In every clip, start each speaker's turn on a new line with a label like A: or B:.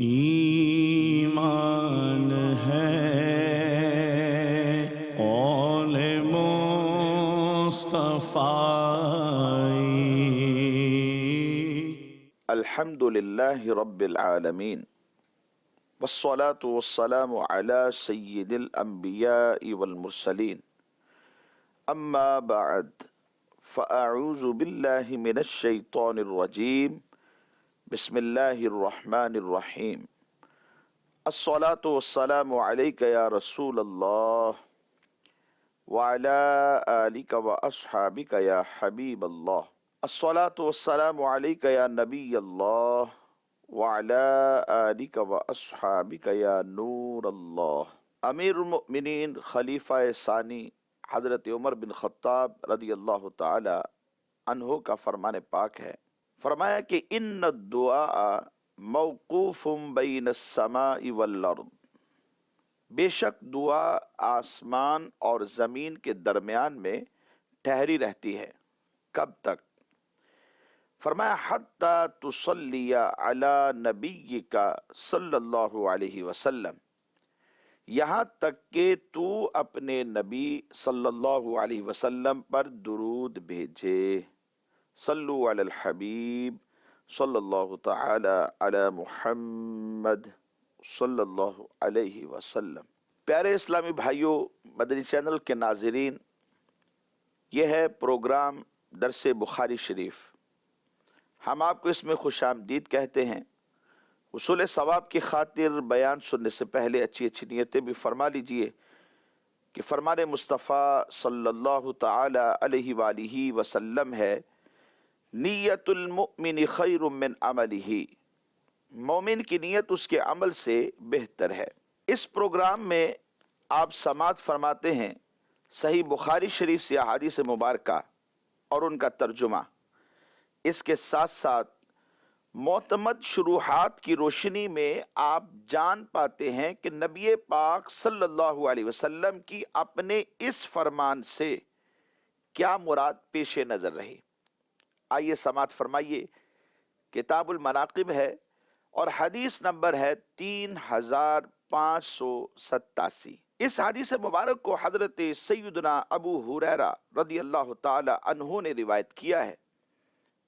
A: ایمان ہے قول مصطفی۔
B: الحمد للہ رب العالمین والصلاة والسلام علی سید الانبیاء والمرسلین، اما بعد فاعوذ باللہ من الشیطان الرجیم، بسم اللہ الرحمن الرحیم۔ الصلاة والسلام علیک یا رسول اللہ وعلی آلک واصحابک یا حبیب اللہ۔ الصلاة والسلام علیک یا نبی اللہ وعلی آلک واصحابک یا نور اللہ۔ امیر المؤمنین خلیفہ ثانی حضرت عمر بن خطاب رضی اللہ تعالی عنہ کا فرمان پاک ہے، فرمایا کہ ان الدعاء موقوف بین السماء والارض، بے شک دعا آسمان اور زمین کے درمیان میں ٹھہری رہتی ہے۔ کب تک؟ فرمایا حتی تصلی علی نبیک صلی اللہ علیہ وسلم، یہاں تک کہ تو اپنے نبی صلی اللہ علیہ وسلم پر درود بھیجے۔ صلو علی الحبیب صلی اللہ تعالی علی محمد صلی اللہ علیہ وسلم۔ پیارے اسلامی بھائیوں، مدنی چینل کے ناظرین، یہ ہے پروگرام درس بخاری شریف۔ ہم آپ کو اس میں خوش آمدید کہتے ہیں۔ حصول ثواب کی خاطر بیان سننے سے پہلے اچھی اچھی نیتیں بھی فرما لیجئے کہ فرمان مصطفیٰ صلی اللہ تعالی علیہ وآلہ وسلم ہے، نیت المؤمن خیر من عملہ، مومن کی نیت اس کے عمل سے بہتر ہے۔ اس پروگرام میں آپ سماعت فرماتے ہیں صحیح بخاری شریف سے احادیث مبارکہ اور ان کا ترجمہ۔ اس کے ساتھ ساتھ معتمد شروحات کی روشنی میں آپ جان پاتے ہیں کہ نبی پاک صلی اللہ علیہ وسلم کی اپنے اس فرمان سے کیا مراد پیش نظر رہی۔ آئیے سماعت فرمائیے، کتاب المناقب ہے اور حدیث نمبر ہے 3587۔ اس حدیث مبارک کو حضرت سیدنا ابو ہریرہ رضی اللہ تعالی عنہ نے روایت کیا ہے،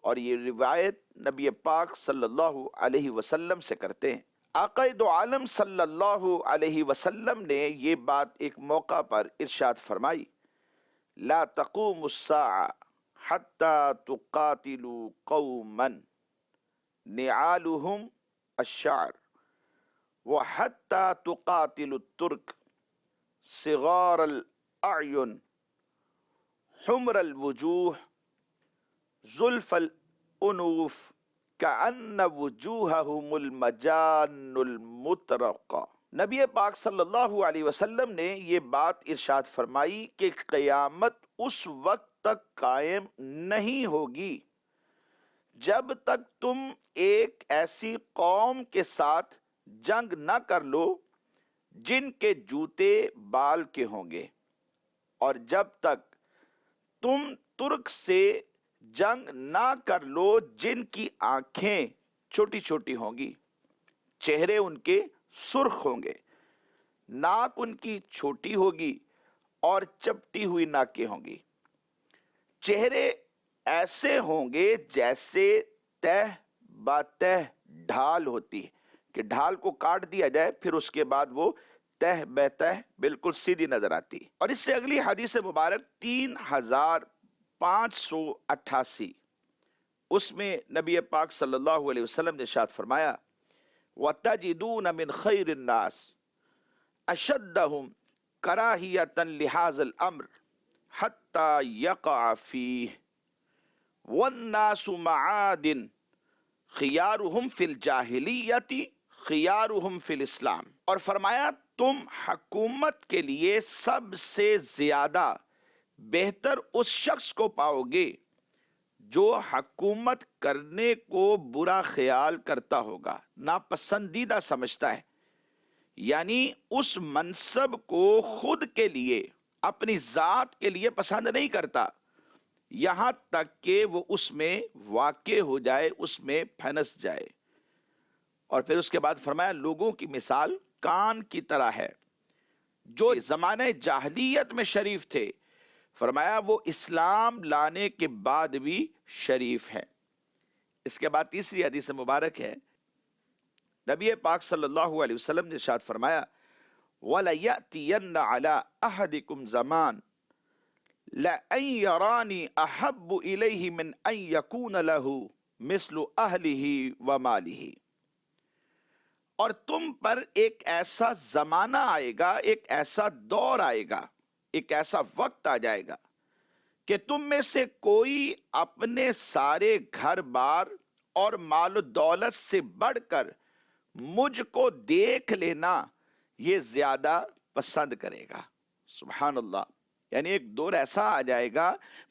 B: اور یہ روایت نبی پاک صلی اللہ علیہ وسلم سے کرتے ہیں۔ آقا دو عالم صلی اللہ علیہ وسلم نے یہ بات ایک موقع پر ارشاد فرمائی، لا تقوم الساعة حتى تقاتلوا قوما نعالهم الشعر وحتى تقاتلوا الترك صغار الأعين حمر الوجوه زلف الأنوف كأن وجوههم المجان المطرقة۔ نبی پاک صلی اللہ علیہ وسلم نے یہ بات ارشاد فرمائی کہ قیامت اس وقت تک قائم نہیں ہوگی جب تک تم ایک ایسی قوم کے ساتھ جنگ نہ کر لو جن کے جوتے بال کے ہوں گے، اور جب تک تم ترک سے جنگ نہ کر لو جن کی آنکھیں چھوٹی چھوٹی ہوں گی، چہرے ان کے سرخ ہوں گے، ناک ان کی چھوٹی ہوگی اور چپٹی ہوئی ناکیں ہوں گی، چہرے ایسے ہوں گے جیسے تہ باتہ ڈھال ہوتی ہے کہ ڈھال کو کاٹ دیا جائے پھر اس کے بعد وہ تہ بتہ بالکل سیدھی نظر آتی۔ اور اس سے اگلی حدیث مبارک 3588، اس میں نبی پاک صلی اللہ علیہ وسلم نے ارشاد فرمایا، وَتَجِدُونَ مِنْ خَيْرِ النَّاسِ أَشَدَّهُمْ كَرَاهِيَةً لِهَذَا الْأَمْرِ حَتَّى يَقَعَ فِيهِ وَالنَّاسُ مَعَادٍ خِيَارُهُمْ فِي الْجَاهِلِيَّةِ خِيَارُهُمْ فِي الْإِسْلَامِ۔ اور فرمایا تم حکومت کے لیے سب سے زیادہ بہتر اس شخص کو پاؤ گے جو حکومت کرنے کو برا خیال کرتا ہوگا، ناپسندیدہ سمجھتا ہے، یعنی اس منصب کو خود کے لیے، اپنی ذات کے لیے پسند نہیں کرتا، یہاں تک کہ وہ اس میں واقع ہو جائے، اس میں پھنس جائے، اور پھر اس کے بعد فرمایا لوگوں کی مثال کان کی طرح ہے جو زمانہ جاہلیت میں شریف تھے، فرمایا وہ اسلام لانے کے بعد بھی شریف ہے۔ اس کے بعد تیسری حدیث مبارک ہے، نبی پاک صلی اللہ علیہ وسلم نے ارشاد فرمایا وَلَيَأْتِيَنَّ عَلَىٰ أَحَدِكُمْ زَمَانٌ لَأَن يَرَانِي أَحَبُّ إِلَيْهِ مِنْ أَن يَكُونَ لَهُ مِثْلُ أَهْلِهِ وَمَالِهِ، اور تم پر ایک ایسا زمانہ آئے گا، ایک ایسا دور آئے گا، ایک ایسا وقت آ جائے گا کہ تم میں سے کوئی اپنے سارے گھر بار اور مال و دولت سے بڑھ کر مجھ کو دیکھ لینا یہ زیادہ پسند کرے گا۔ سبحان اللہ، یعنی ایک دور ایسا آ جائے گا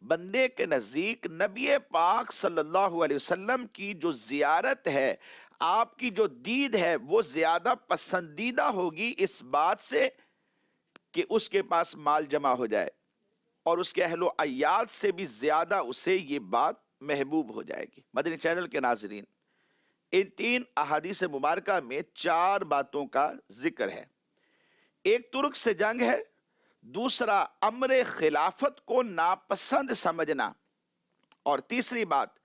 B: بندے کے نزدیک نبی پاک صلی اللہ علیہ وسلم کی جو زیارت ہے، آپ کی جو دید ہے، وہ زیادہ پسندیدہ ہوگی اس بات سے کہ اس کے پاس مال جمع ہو جائے، اور اس کے اہل و عیال سے بھی زیادہ اسے یہ بات محبوب ہو جائے گی۔ مدنی چینل کے ناظرین، ان 3 احادیث مبارکہ میں 4 باتوں کا ذکر ہے۔ ایک ترک سے جنگ ہے، دوسرا امر خلافت کو ناپسند سمجھنا، اور تیسری بات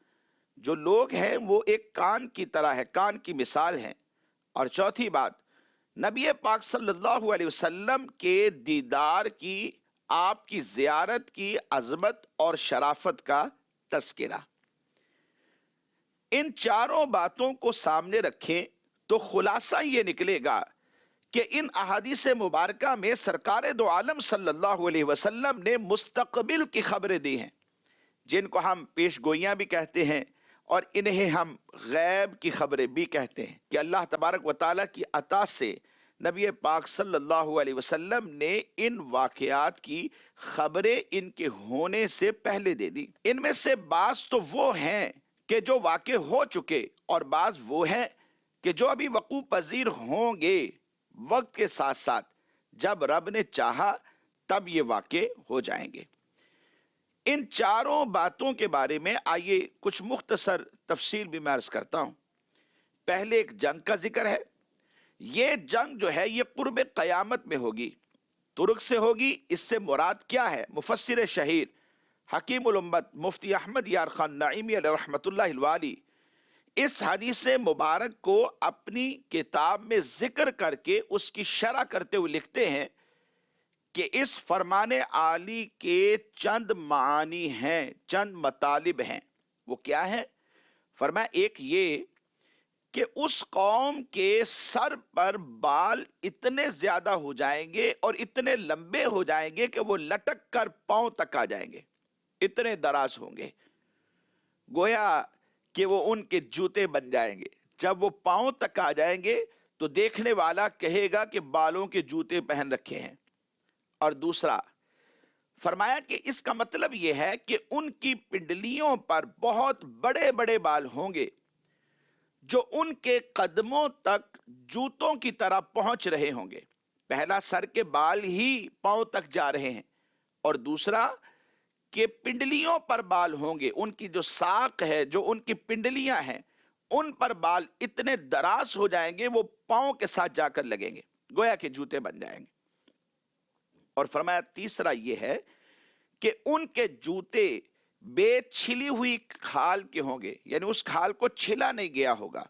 B: جو لوگ ہیں وہ ایک کان کی طرح ہے، کان کی مثال ہے، اور چوتھی بات نبی پاک صلی اللہ علیہ وسلم کے دیدار کی، آپ کی زیارت کی عظمت اور شرافت کا تذکرہ۔ ان چاروں باتوں کو سامنے رکھیں تو خلاصہ یہ نکلے گا کہ ان احادیث مبارکہ میں سرکار دو عالم صلی اللہ علیہ وسلم نے مستقبل کی خبریں دی ہیں، جن کو ہم پیش گوئیاں بھی کہتے ہیں، اور انہیں ہم غیب کی خبریں بھی کہتے ہیں، کہ اللہ تبارک و تعالیٰ کی عطا سے نبی پاک صلی اللہ علیہ وسلم نے ان واقعات کی خبریں ان کے ہونے سے پہلے دے دی۔ ان میں سے بعض تو وہ ہیں کہ جو واقع ہو چکے، اور بعض وہ ہیں کہ جو ابھی وقوع پذیر ہوں گے وقت کے ساتھ ساتھ، جب رب نے چاہا تب یہ واقع ہو جائیں گے۔ ان چاروں باتوں کے بارے میں آئیے کچھ مختصر تفصیل بھی میں عرض کرتا ہوں۔ پہلے ایک جنگ کا ذکر ہے، یہ جنگ جو ہے یہ قرب قیامت میں ہوگی، ترک سے ہوگی۔ اس سے مراد کیا ہے؟ مفسر شہیر حکیم الامت مفتی احمد یار خان نعیمی علیہ رحمۃ اللہ الوالی اس حدیث مبارک کو اپنی کتاب میں ذکر کر کے اس کی شرح کرتے ہوئے لکھتے ہیں کہ اس فرمان عالی کے چند معانی ہیں، چند مطالب ہیں۔ وہ کیا ہیں؟ فرمایا ایک یہ کہ اس قوم کے سر پر بال اتنے زیادہ ہو جائیں گے اور اتنے لمبے ہو جائیں گے کہ وہ لٹک کر پاؤں تک آ جائیں گے، اتنے دراز ہوں گے، گویا کہ وہ ان کے جوتے بن جائیں گے۔ جب وہ پاؤں تک آ جائیں گے تو دیکھنے والا کہے گا کہ بالوں کے جوتے پہن رکھے ہیں۔ اور دوسرا فرمایا کہ اس کا مطلب یہ ہے کہ ان کی پنڈلیوں پر بہت بڑے بڑے بال ہوں گے جو ان کے قدموں تک جوتوں کی طرح پہنچ رہے ہوں گے۔ پہلا سر کے بال ہی پاؤں تک جا رہے ہیں، اور دوسرا کہ پنڈلیوں پر بال ہوں گے، ان کی جو ساق ہے، جو ان کی پنڈلیاں ہیں، ان پر بال اتنے دراز ہو جائیں گے وہ پاؤں کے ساتھ جا کر لگیں گے، گویا کہ جوتے بن جائیں گے۔ اور فرمایا تیسرا یہ ہے کہ ان کے جوتے بے چھلی ہوئی کھال کے ہوں گے، یعنی اس کھال کو چھلا نہیں گیا ہوگا،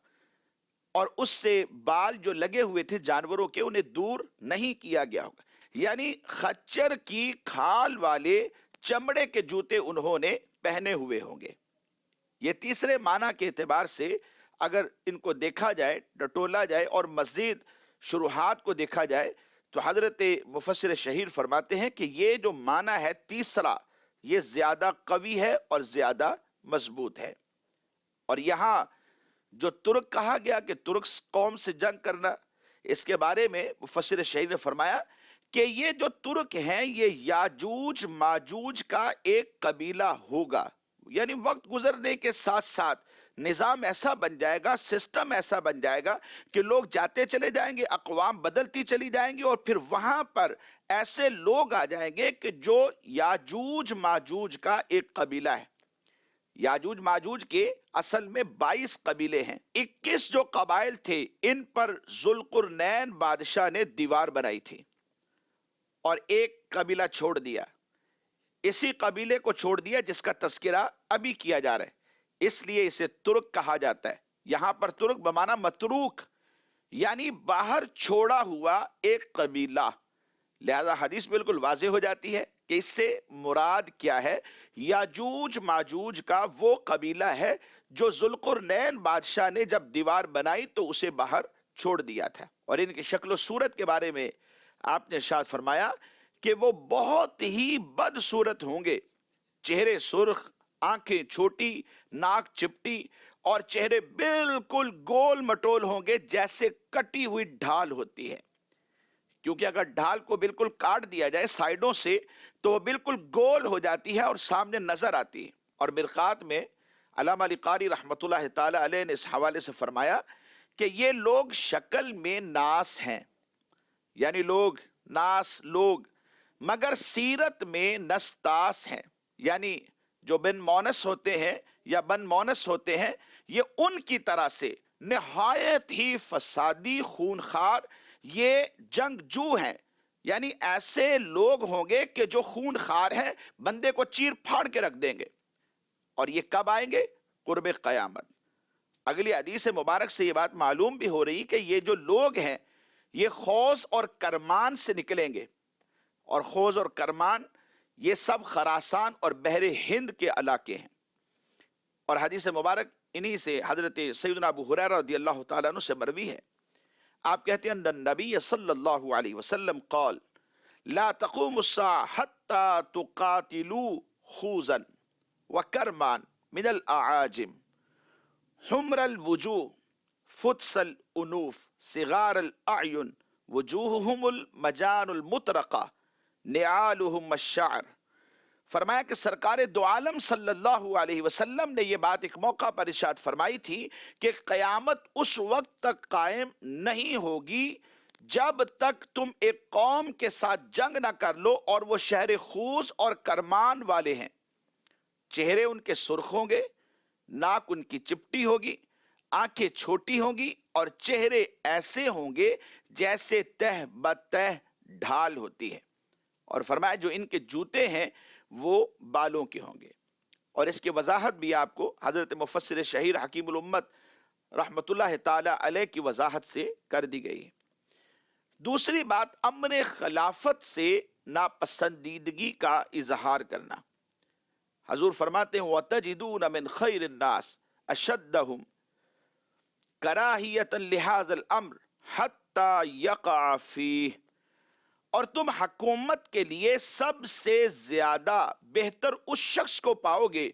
B: اور اس سے بال جو لگے ہوئے تھے جانوروں کے انہیں دور نہیں کیا گیا ہوگا، یعنی خچر کی کھال والے چمڑے کے جوتے انہوں نے پہنے ہوئے ہوں گے۔ یہ تیسرے معنی کے اعتبار سے اگر ان کو دیکھا جائے، ڈٹولا جائے اور مزید شروحات کو دیکھا جائے تو حضرت مفسر شہیر فرماتے ہیں کہ یہ جو معنی ہے تیسرا، یہ زیادہ قوی ہے اور زیادہ مضبوط ہے۔ اور یہاں جو ترک کہا گیا کہ ترک قوم سے جنگ کرنا، اس کے بارے میں مفسر شہیر نے فرمایا کہ یہ جو ترک ہیں یہ یاجوج ماجوج کا ایک قبیلہ ہوگا، یعنی وقت گزرنے کے ساتھ ساتھ نظام ایسا بن جائے گا، سسٹم ایسا بن جائے گا کہ لوگ جاتے چلے جائیں گے، اقوام بدلتی چلی جائیں گی، اور پھر وہاں پر ایسے لوگ آ جائیں گے کہ جو یاجوج ماجوج کا ایک قبیلہ ہے۔ یاجوج ماجوج کے اصل میں 22 قبیلے ہیں۔ 21 جو قبائل تھے ان پر ذوالقرنین بادشاہ نے دیوار بنائی تھی اور ایک قبیلہ چھوڑ دیا، اسی قبیلے کو چھوڑ دیا جس کا تذکرہ ابھی کیا جا رہا ہے، اس لیے اسے ترک کہا جاتا ہے۔ یہاں پر ترک بمعنی متروک، یعنی باہر چھوڑا ہوا ایک قبیلہ۔ لہذا حدیث بالکل واضح ہو جاتی ہے کہ اس سے مراد کیا ہے، یاجوج ماجوج کا وہ قبیلہ ہے جو ذوالقرنین بادشاہ نے جب دیوار بنائی تو اسے باہر چھوڑ دیا تھا۔ اور ان کی شکل و صورت کے بارے میں آپ نے ارشاد فرمایا کہ وہ بہت ہی بد صورت ہوں گے، چہرے سرخ، آنکھیں چھوٹی، ناک چپٹی اور چہرے بالکل گول مٹول ہوں گے جیسے کٹی ہوئی ڈھال ہوتی ہے، کیونکہ اگر ڈھال کو بالکل کاٹ دیا جائے سائیڈوں سے تو وہ بالکل گول ہو جاتی ہے اور سامنے نظر آتی ہے۔ اور مرقات میں علامہ علی قاری رحمۃ اللہ تعالی علیہ نے اس حوالے سے فرمایا کہ یہ لوگ شکل میں ناس ہیں، یعنی لوگ مگر سیرت میں نستاس ہیں، یعنی جو بن مونس ہوتے ہیں یا بن مونس ہوتے ہیں یہ ان کی طرح سے نہایت ہی فسادی خونخوار یہ جنگجو ہیں، یعنی ایسے لوگ ہوں گے کہ جو خون خار ہیں، بندے کو چیر پھاڑ کے رکھ دیں گے۔ اور یہ کب آئیں گے؟ قرب قیامت۔ اگلی حدیث مبارک سے یہ بات معلوم بھی ہو رہی کہ یہ جو لوگ ہیں یہ خوز اور کرمان سے نکلیں گے، اور خوز اور کرمان یہ سب خراسان اور بحر ہند کے علاقے ہیں۔ اور حدیث مبارک انہی سے حضرت سیدنا ابو ہریرہ رضی اللہ تعالیٰ عنہ سے مروی ہے، آپ کہتے ہیں ان النبی صلی اللہ علیہ وسلم قال لا تقوم الساعة حتى تقاتلوا خوزا وكرمان من الاعاجم حمر الوجوه فتس الانوف صغار الاعین وجوہهم المجان المطرقہ نعالهم الشعر۔ فرمایا کہ سرکار دو عالم صلی اللہ علیہ وسلم نے یہ بات ایک موقع پر ارشاد فرمائی تھی کہ قیامت اس وقت تک قائم نہیں ہوگی جب تک تم ایک قوم کے ساتھ جنگ نہ کر لو اور وہ شہر خوز اور کرمان والے ہیں، چہرے ان کے سرخ ہوں گے، ناک ان کی چپٹی ہوگی، آنکھیں چھوٹی ہوں گی اور چہرے ایسے ہوں گے جیسے تہ بتہ ڈھال ہوتی ہے۔ اور فرمایا جو ان کے جوتے ہیں وہ بالوں کے ہوں گے۔ اور اس کی وضاحت بھی آپ کو حضرت مفسر شہیر حکیم الامت رحمت اللہ تعالی علیہ کی وضاحت سے کر دی گئی ہے۔ دوسری بات امر خلافت سے ناپسندیدگی کا اظہار کرنا۔ حضور فرماتے ہیں وَتَجِدُونَ مِنْ خَيْرِ النَّاسِ أَشَدَّهُمْ كَرَاهِيَةً لِهَذَا الْأَمْرِ حَتَّى يَقَعَ فِيهِ، اور تم حکومت کے لیے سب سے زیادہ بہتر اس شخص کو پاؤ گے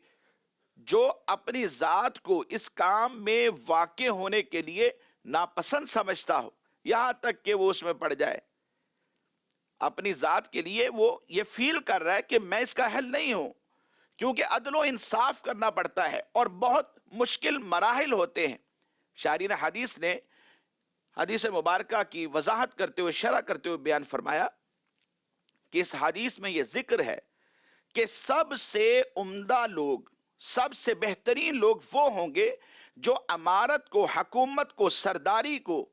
B: جو اپنی ذات کو اس کام میں واقع ہونے کے لیے ناپسند سمجھتا ہو، یہاں تک کہ وہ اس میں پڑ جائے۔ اپنی ذات کے لیے وہ یہ فیل کر رہا ہے کہ میں اس کا اہل نہیں ہوں، کیونکہ عدل و انصاف کرنا پڑتا ہے اور بہت مشکل مراحل ہوتے ہیں۔ شارحین حدیث نے حدیث مبارکہ کی وضاحت کرتے ہوئے شرح کرتے ہوئے بیان فرمایا کہ اس حدیث میں یہ ذکر ہے کہ سب سے عمدہ لوگ، سب سے بہترین لوگ وہ ہوں گے جو امارت کو، حکومت کو، سرداری کو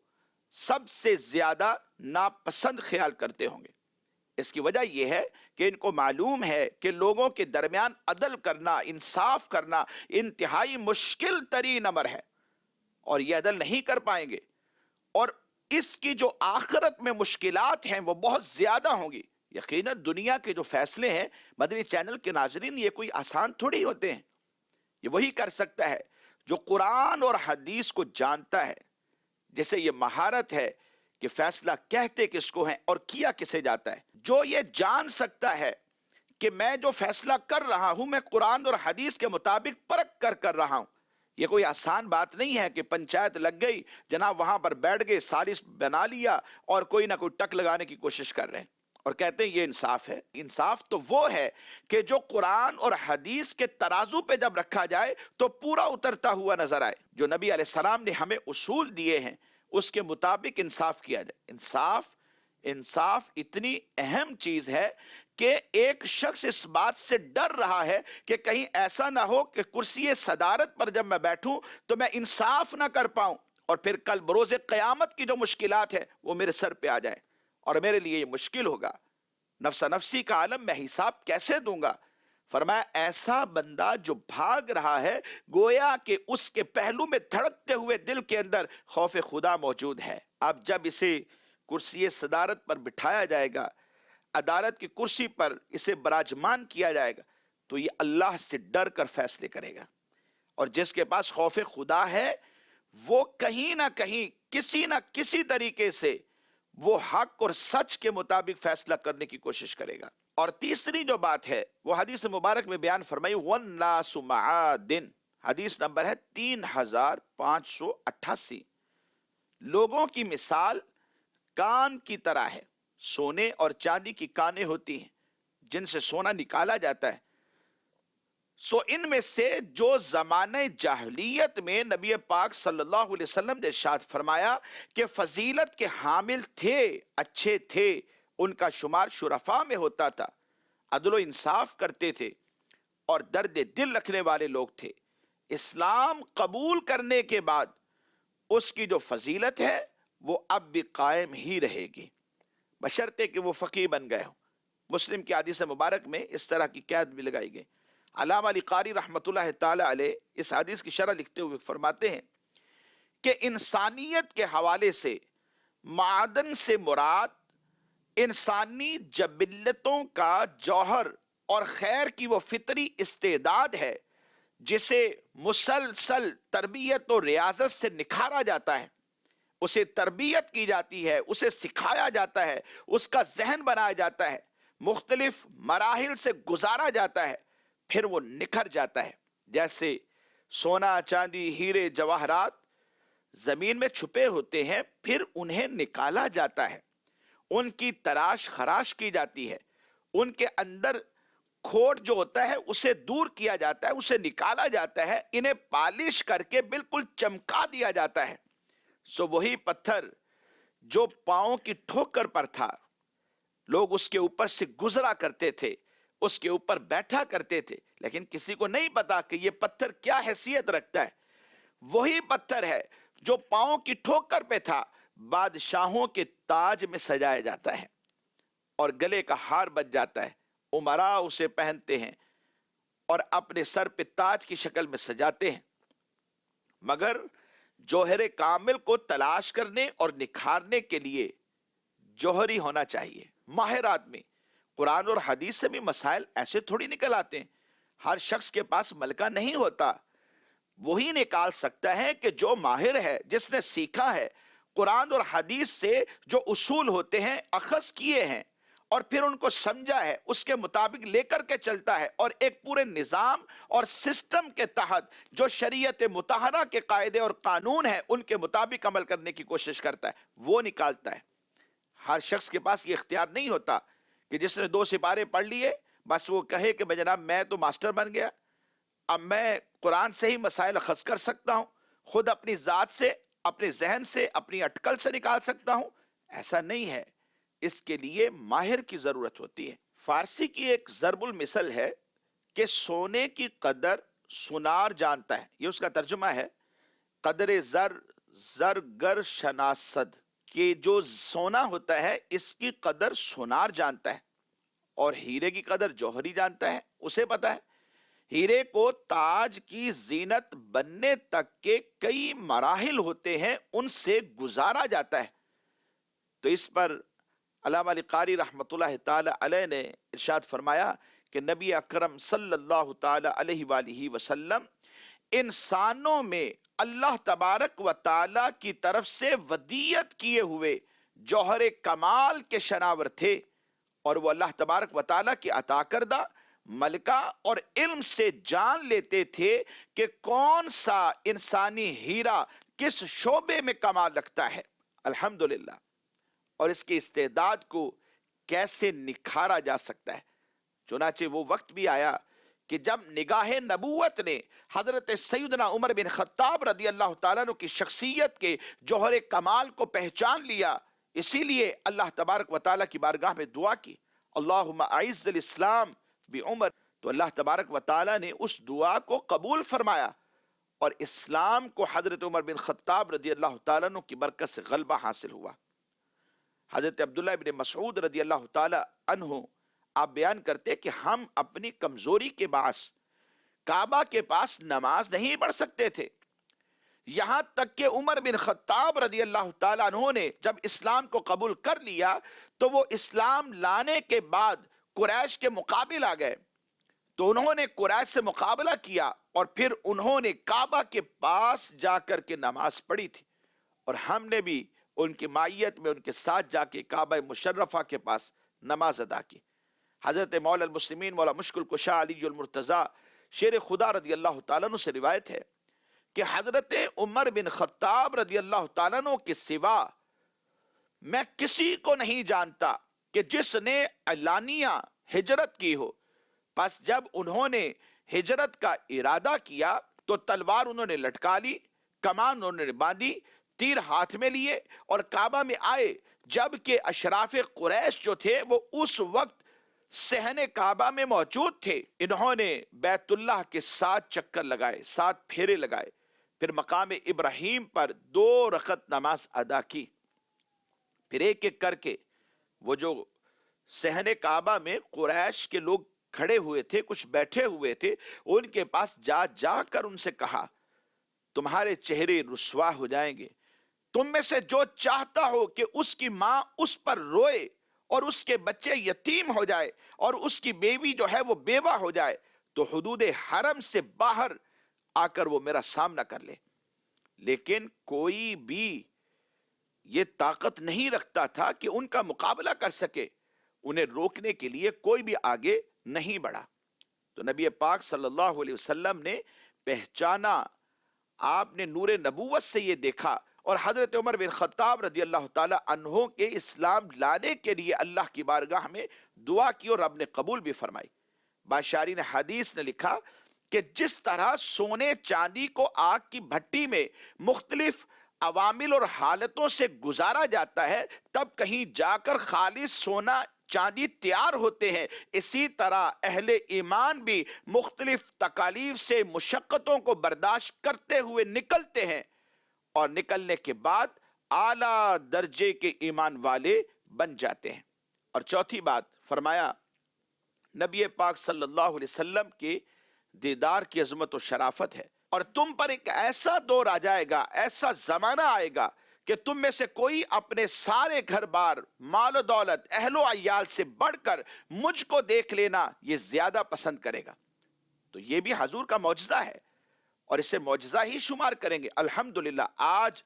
B: سب سے زیادہ ناپسند خیال کرتے ہوں گے۔ اس کی وجہ یہ ہے کہ ان کو معلوم ہے کہ لوگوں کے درمیان عدل کرنا، انصاف کرنا انتہائی مشکل ترین امر ہے، اور یہ عدل نہیں کر پائیں گے، اور اس کی جو آخرت میں مشکلات ہیں وہ بہت زیادہ ہوں گی۔ یقیناً دنیا کے جو فیصلے ہیں مدنی چینل کے ناظرین یہ کوئی آسان تھوڑی ہوتے ہیں، یہ وہی کر سکتا ہے جو قرآن اور حدیث کو جانتا ہے، جسے یہ مہارت ہے کہ فیصلہ کہتے کس کو ہیں اور کیا کسے جاتا ہے۔ جو یہ جان سکتا ہے کہ میں جو فیصلہ کر رہا ہوں میں قرآن اور حدیث کے مطابق پرکھ کر رہا ہوں۔ یہ کوئی آسان بات نہیں ہے کہ پنچایت لگ گئی، جناب وہاں پر بیٹھ گئے، سالس بنا لیا اور کوئی نہ کوئی ٹک لگانے کی کوشش کر رہے ہیں اور کہتے ہیں یہ انصاف ہے۔ انصاف تو وہ ہے کہ جو قرآن اور حدیث کے ترازو پہ جب رکھا جائے تو پورا اترتا ہوا نظر آئے۔ جو نبی علیہ السلام نے ہمیں اصول دیے ہیں اس کے مطابق انصاف کیا جائے۔ انصاف انصاف اتنی اہم چیز ہے کہ ایک شخص اس بات سے ڈر رہا ہے کہ کہیں ایسا نہ ہو کہ کرسی صدارت پر جب میں بیٹھوں تو میں انصاف نہ کر پاؤں، اور پھر کل بروز قیامت کی جو مشکلات ہے وہ میرے سر پہ آ جائے اور میرے لیے یہ مشکل ہوگا، نفسا نفسی کا عالم میں حساب کیسے دوں گا۔ فرمایا ایسا بندہ جو بھاگ رہا ہے گویا کہ اس کے پہلو میں دھڑکتے ہوئے دل کے اندر خوف خدا موجود ہے۔ اب جب اسے کرسی صدارت پر بٹھایا جائے گا، عدالت کی کرسی پر اسے براجمان کیا جائے گا، تو یہ اللہ سے ڈر کر فیصلے کرے گا، اور جس کے پاس خوف خدا ہے وہ کہیں نہ کہیں کسی نہ کسی طریقے سے وہ حق اور سچ کے مطابق فیصلہ کرنے کی کوشش کرے گا۔ اور تیسری جو بات ہے وہ حدیث مبارک میں بیان فرمائی، وَالنَّاسُ مَعَادٍ، حدیث نمبر ہے 3588۔ لوگوں کی مثال کان کی طرح ہے، سونے اور چاندی کی کانیں ہوتی ہیں جن سے سونا نکالا جاتا ہے۔ سو ان میں سے جو زمانہ جاہلیت میں نبی پاک صلی اللہ علیہ وسلم نے ارشاد فرمایا کہ فضیلت کے حامل تھے، اچھے تھے، ان کا شمار شرفاء میں ہوتا تھا، عدل و انصاف کرتے تھے اور درد دل رکھنے والے لوگ تھے، اسلام قبول کرنے کے بعد اس کی جو فضیلت ہے وہ اب بھی قائم ہی رہے گی، بشرطے کہ وہ فقیہ بن گئے ہوں۔ مسلم کی حدیث مبارک میں اس طرح کی قید بھی لگائی گئی۔ علامہ علی قاری رحمۃ اللہ تعالی علیہ اس حدیث کی شرح لکھتے ہوئے فرماتے ہیں کہ انسانیت کے حوالے سے معدن سے مراد انسانی جبلتوں کا جوہر اور خیر کی وہ فطری استعداد ہے جسے مسلسل تربیت و ریاضت سے نکھارا جاتا ہے، اسے تربیت کی جاتی ہے، اسے سکھایا جاتا ہے، اس کا ذہن بنایا جاتا ہے، مختلف مراحل سے گزارا جاتا ہے، پھر وہ نکھر جاتا ہے۔ جیسے سونا، چاندی، ہیرے، جواہرات زمین میں چھپے ہوتے ہیں، پھر انہیں نکالا جاتا ہے، ان کی تراش خراش کی جاتی ہے، ان کے اندر کھوٹ جو ہوتا ہے اسے دور کیا جاتا ہے، اسے نکالا جاتا ہے، انہیں پالش کر کے بالکل چمکا دیا جاتا ہے۔ سو وہی پتھر جو پاؤں کی ٹھوکر پر تھا، لوگ اس کے اوپر سے گزرا کرتے تھے، اس کے اوپر بیٹھا کرتے تھے، لیکن کسی کو نہیں پتا کہ یہ پتھر کیا حیثیت رکھتا ہے۔ وہی پتھر ہے جو پاؤں کی ٹھوکر پہ تھا، بادشاہوں کے تاج میں سجایا جاتا ہے اور گلے کا ہار بن جاتا ہے، امراء اسے پہنتے ہیں اور اپنے سر پہ تاج کی شکل میں سجاتے ہیں۔ مگر جوہر کامل کو تلاش کرنے اور نکھارنے کے لیے جوہری ہونا چاہیے۔ ماہر آدمی قرآن اور حدیث سے بھی مسائل ایسے تھوڑی نکل آتے ہیں، ہر شخص کے پاس ملکہ نہیں ہوتا، وہی نکال سکتا ہے کہ جو ماہر ہے، جس نے سیکھا ہے، قرآن اور حدیث سے جو اصول ہوتے ہیں اخذ کیے ہیں اور پھر ان کو سمجھا ہے، اس کے مطابق لے کر کے چلتا ہے، اور ایک پورے نظام اور سسٹم کے تحت جو شریعت مطہرہ کے قاعدے اور قانون ہیں ان کے مطابق عمل کرنے کی کوشش کرتا ہے، وہ نکالتا ہے۔ ہر شخص کے پاس یہ اختیار نہیں ہوتا کہ جس نے 2 سپارے پڑھ لیے بس وہ کہے کہ جناب میں تو ماسٹر بن گیا، اب میں قرآن سے ہی مسائل اخذ کر سکتا ہوں، خود اپنی ذات سے، اپنے ذہن سے، اپنی اٹکل سے نکال سکتا ہوں۔ ایسا نہیں ہے، اس کے لیے ماہر کی ضرورت ہوتی ہے۔ فارسی کی ایک ضرب المثل ہے کہ سونے کی قدر سونار جانتا ہے، یہ اس کا ترجمہ ہے، قدر زر زرگر شناسد، کہ جو سونا ہوتا ہے اس کی قدر سونار جانتا ہے، اور ہیرے کی قدر جوہری جانتا ہے، اسے پتا ہے۔ ہیرے کو تاج کی زینت بننے تک کے کئی مراحل ہوتے ہیں، ان سے گزارا جاتا ہے۔ تو اس پر علامہ علی قاری رحمۃ اللہ تعالی علیہ نے ارشاد فرمایا کہ نبی اکرم صلی اللہ تعالی علیہ وآلہ وسلم انسانوں میں اللہ تبارک و تعالی کی طرف سے ودیت کیے ہوئے جوہر کمال کے شناور تھے، اور وہ اللہ تبارک و تعالی کی عطا کردہ ملکہ اور علم سے جان لیتے تھے کہ کون سا انسانی ہیرا کس شعبے میں کمال رکھتا ہے، الحمدللہ، اور اس کی استعداد کو کیسے نکھارا جا سکتا ہے۔ چنانچہ وہ وقت بھی آیا کہ جب نگاہ نبوت نے حضرت سیدنا عمر بن خطاب رضی اللہ تعالیٰ عنہ کی شخصیت کے جوہر کمال کو پہچان لیا، اسی لیے اللہ تبارک و تعالیٰ کی بارگاہ میں دعا کی، اللہم اعز الاسلام بعمر، تو اللہ تبارک و تعالیٰ نے اس دعا کو قبول فرمایا اور اسلام کو حضرت عمر بن خطاب رضی اللہ تعالیٰ عنہ کی برکت سے غلبہ حاصل ہوا۔ حضرت عبداللہ بن مسعود رضی اللہ تعالیٰ عنہ آپ بیان کرتے کہ ہم اپنی کمزوری کے باعث کعبہ کے پاس نماز نہیں پڑھ سکتے تھے، یہاں تک کہ عمر بن خطاب رضی اللہ تعالیٰ عنہ نے جب اسلام کو قبول کر لیا تو وہ اسلام لانے کے بعد قریش کے مقابل آ گئے، تو انہوں نے قریش سے مقابلہ کیا اور پھر انہوں نے کعبہ کے پاس جا کر کے نماز پڑھی تھی، اور ہم نے بھی ان کی معیت میں ان کے ساتھ جا کے کعبہ مشرفہ کے پاس نماز ادا کی۔ حضرت مولا المسلمین مولا مشکل کشا علی المرتضیٰ شیر خدا رضی اللہ تعالیٰ عنہ سے روایت ہے کہ حضرت عمر بن خطاب رضی اللہ تعالیٰ عنہ کے سوا میں کسی کو نہیں جانتا کہ جس نے اعلانیہ ہجرت کی ہو، پس جب انہوں نے ہجرت کا ارادہ کیا تو تلوار انہوں نے لٹکا لی، کمان انہوں نے باندھی، تیر ہاتھ میں لیے اور کعبہ میں آئے، جبکہ اشراف قریش جو تھے وہ اس وقت صحن کعبہ میں موجود تھے۔ انہوں نے بیت اللہ کے 7 چکر لگائے، 7 پھیرے لگائے، پھر مقام ابراہیم پر 2 رکعت نماز ادا کی، پھر ایک ایک کر کے وہ جو صحن کعبہ میں قریش کے لوگ کھڑے ہوئے تھے، کچھ بیٹھے ہوئے تھے، ان کے پاس جا کر ان سے کہا تمہارے چہرے رسوا ہو جائیں گے، تم میں سے جو چاہتا ہو کہ اس کی ماں اس پر روئے اور اس کے بچے یتیم ہو جائے اور اس کی بیوی جو ہے وہ بیوہ ہو جائے تو حدود حرم سے باہر آ کر وہ میرا سامنا کر لے۔ لیکن کوئی بھی یہ طاقت نہیں رکھتا تھا کہ ان کا مقابلہ کر سکے، انہیں روکنے کے لیے کوئی بھی آگے نہیں بڑھا۔ تو نبی پاک صلی اللہ علیہ وسلم نے پہچانا، آپ نے نور نبوت سے یہ دیکھا، اور حضرت عمر بن خطاب رضی اللہ تعالی عنہ کے اسلام لانے کے لیے اللہ کی بارگاہ میں دعا کی اور رب نے قبول بھی فرمائی۔ بادشاہین حدیث نے لکھا کہ جس طرح سونے چاندی کو آگ کی بھٹی میں مختلف عوامل اور حالتوں سے گزارا جاتا ہے تب کہیں جا کر خالص سونا چاندی تیار ہوتے ہیں، اسی طرح اہل ایمان بھی مختلف تکالیف سے مشقتوں کو برداشت کرتے ہوئے نکلتے ہیں اور نکلنے کے بعد اعلیٰ درجے کے ایمان والے بن جاتے ہیں۔ اور چوتھی بات فرمایا نبی پاک صلی اللہ علیہ وسلم کے دیدار کی عظمت و شرافت ہے، اور تم پر ایک ایسا دور آ جائے گا، ایسا زمانہ آئے گا کہ تم میں سے کوئی اپنے سارے گھر بار، مال و دولت، اہل و عیال سے بڑھ کر مجھ کو دیکھ لینا یہ زیادہ پسند کرے گا۔ تو یہ بھی حضور کا معجزہ ہے اور اسے معجزہ ہی شمار کریں گے۔ الحمدللہ آج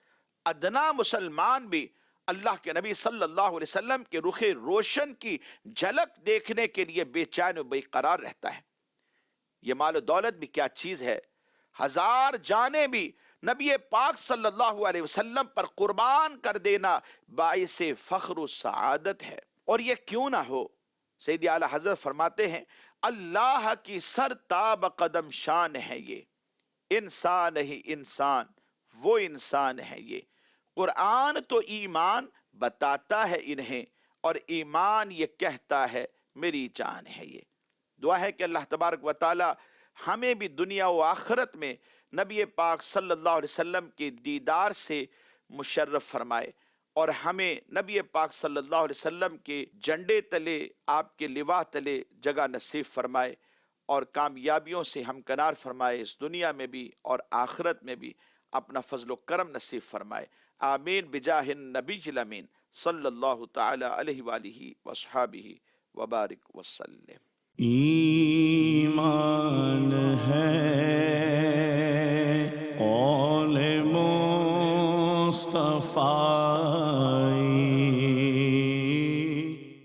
B: ادنا مسلمان بھی اللہ کے نبی صلی اللہ علیہ وسلم کے رخ روشن کی جھلک دیکھنے کے لیے بے چین و بے قرار رہتا ہے۔ یہ مال و دولت بھی کیا چیز ہے، 1000 جانیں بھی نبی پاک صلی اللہ علیہ وسلم پر قربان کر دینا باعث فخر و سعادت ہے۔ اور یہ کیوں نہ ہو، سیدی اعلیٰ حضرت فرماتے ہیں اللہ کی سر تاب قدم شان ہے، یہ انسان ہی انسان، وہ انسان ہے یہ۔ قرآن تو ایمان بتاتا ہے انہیں اور ایمان یہ کہتا ہے میری جان ہے یہ۔ دعا ہے کہ اللہ تبارک و تعالی ہمیں بھی دنیا و آخرت میں نبی پاک صلی اللہ علیہ وسلم کے دیدار سے مشرف فرمائے اور ہمیں نبی پاک صلی اللہ علیہ وسلم کے جھنڈے تلے، آپ کے لواء تلے جگہ نصیب فرمائے اور کامیابیوں سے ہمکنار فرمائے، اس دنیا میں بھی اور آخرت میں بھی اپنا فضل و کرم نصیب فرمائے۔ آمین بجاہ النبی الامین صلی اللہ تعالی علیہ وآلہ وصحابہ وبارک وسلم۔
A: ایمان ہے قول مصطفیٰ